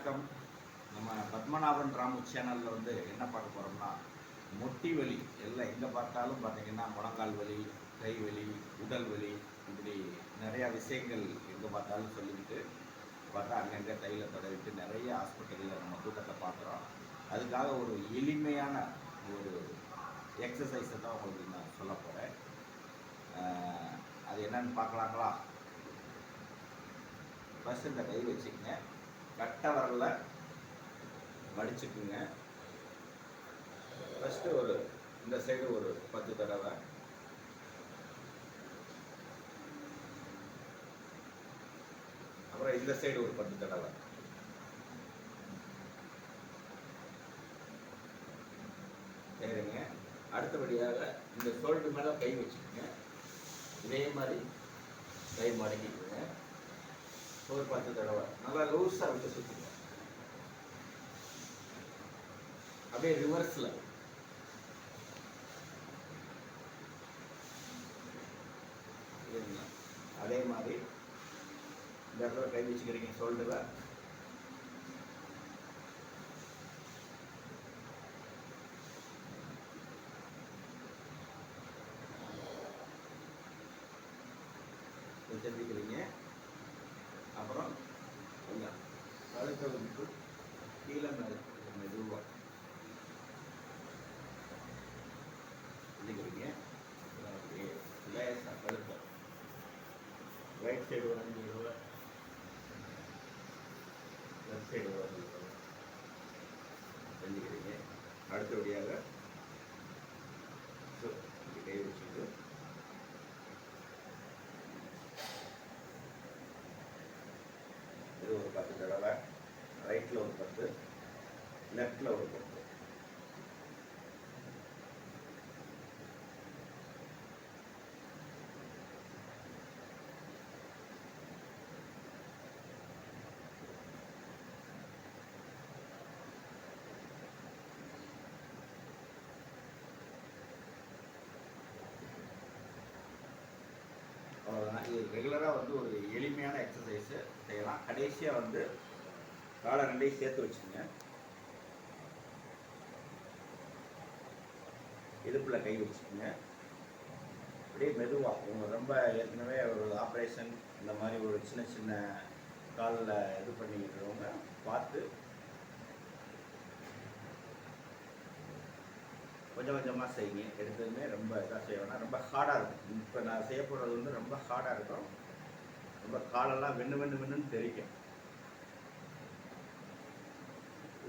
வணக்கம். நம்ம பத்மநாபன் ராமு சேனலில் என்ன பார்க்க போகிறோம்னா, முட்டி வலி எல்லாம் எங்கே பார்த்தாலும் பார்த்தீங்கன்னா முழங்கால் வலி, கை வலி, உடல் வலி, இப்படி நிறையா விஷயங்கள் எங்கே பார்த்தாலும் சொல்லிக்கிட்டு பார்த்தா அங்கங்கே தையில தடவிட்டு நிறைய ஹாஸ்பிட்டலில் நம்ம கூட்டத்தை பார்க்குறோம். அதுக்காக ஒரு எளிமையான ஒரு எக்ஸசைஸை தான் உங்களுக்கு நான் சொல்ல போகிறேன். அது என்னன்னு பார்க்கலாங்களா? ஃபஸ்ட்டு இந்த கை வச்சுக்கங்க, கட்டை வரல மடிச்சுக்குங்க. ஃபஸ்ட்டு இந்த சைடு ஒரு 10 தடவை, அப்புறம் இந்த சைடு ஒரு 10 தடவை. சரிங்க. அடுத்தபடியாக இந்த ஷோல்டர் மேலே கை வச்சுக்கோங்க. இதே மாதிரி கை மடக்கிக்குங்க. ஒரு 10 தடவை நல்லா லூஸாக விட்டு சுற்றுங்க. அப்படியே ரிவர்ஸில் அதே மாதிரி இந்த இடத்துல கை வச்சுக்கிறீங்க ஷோல்டரில். தெரிஞ்சுக்கிறீங்க. அப்புறம் கொஞ்சம் கழுத்தை விட்டு கீழே மெதுவாக தெரிஞ்சுக்கிறீங்க. அப்படியே லேசாக கழுத்தை ரைட் சைடு ஒரு 5 தடவை, லெஃப்ட் சைடு ஒரு 5 தடவை தெரிஞ்சுக்கிறீங்க. அடுத்தபடியாக கை வச்சுட்டு இது ஒரு 10 தடவை, ரைட்டில் ஒரு 10, லெஃப்டில் ஒரு 10. அவ்வளோதான். இது ரெகுலராக ஒரு எளிமையான எக்ஸசைஸு செய்யலாம். கடைசியாக காலை 2ஐயும் சேர்த்து வச்சுங்க. இடுப்பில் கை வச்சுக்கோங்க. அப்படியே மெதுவாக உங்கள் ரொம்ப ஏற்கனவே ஒரு ஆப்ரேஷன் இந்த மாதிரி ஒரு சின்ன சின்ன காலில் இது பண்ணிக்கிறவங்க பார்த்து கொஞ்சம் கொஞ்சமாக செய்யுங்க. எடுத்ததுமே ரொம்ப இதாக செய்யணும்னா ரொம்ப ஹார்டாக இருக்கும். இப்போ நான் செய்ய போகிறது ரொம்ப ஹார்டாக இருக்கும். ரொம்ப காலெல்லாம் வெண்ணுன்னு தெரிக்கும்.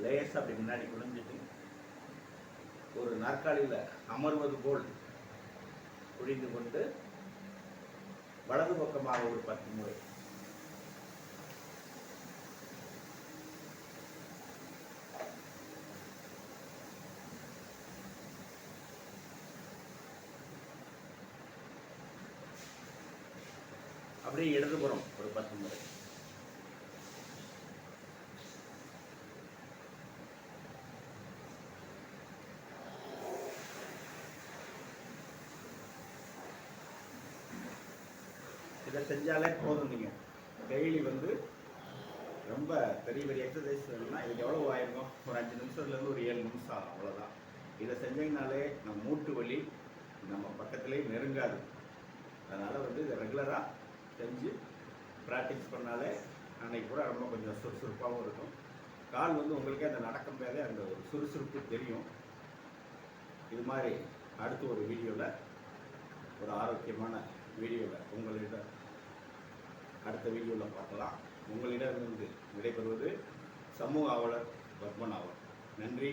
லேசாக அப்படி முன்னாடி குளிஞ்சிட்டு ஒரு நாற்காலியில் அமர்வது போல் குடிந்து கொண்டு வலது பக்கமாக ஒரு 10 முறை. அப்படியே இடதுபுறம் ஒரு 10 முறை. இதை செஞ்சாலே போதும். நீங்கள் டெய்லி ரொம்ப பெரிய பெரிய எக்ஸசைஸ் வேணும்னா இதுக்கு எவ்வளோ ஆயிருக்கும்? ஒரு 5 நிமிஷத்துலேருந்து ஒரு 7 நிமிஷம் ஆகும், அவ்வளோதான். இதை செஞ்சீங்கனாலே நம்ம மூட்டு வலி நம்ம பக்கத்துலேயே நெருங்காது. அதனால் இதை ரெகுலராக செஞ்சு ப்ராக்டிஸ் பண்ணாலே அன்னைக்கு கூட ரொம்ப கொஞ்சம் சுறுசுறுப்பாகவும் இருக்கும். கால் உங்களுக்கே அந்த நடக்கும் போதே அந்த ஒரு சுறுசுறுப்பு தெரியும். இது மாதிரி அடுத்து ஒரு வீடியோவில், ஒரு ஆரோக்கியமான வீடியோவில் உங்களிடம் அடுத்த வீடியோவில் பார்க்கலாம். உங்களிடம் விடைபெறுவது சமூக ஆவலர் பத்மநாபன். நன்றி.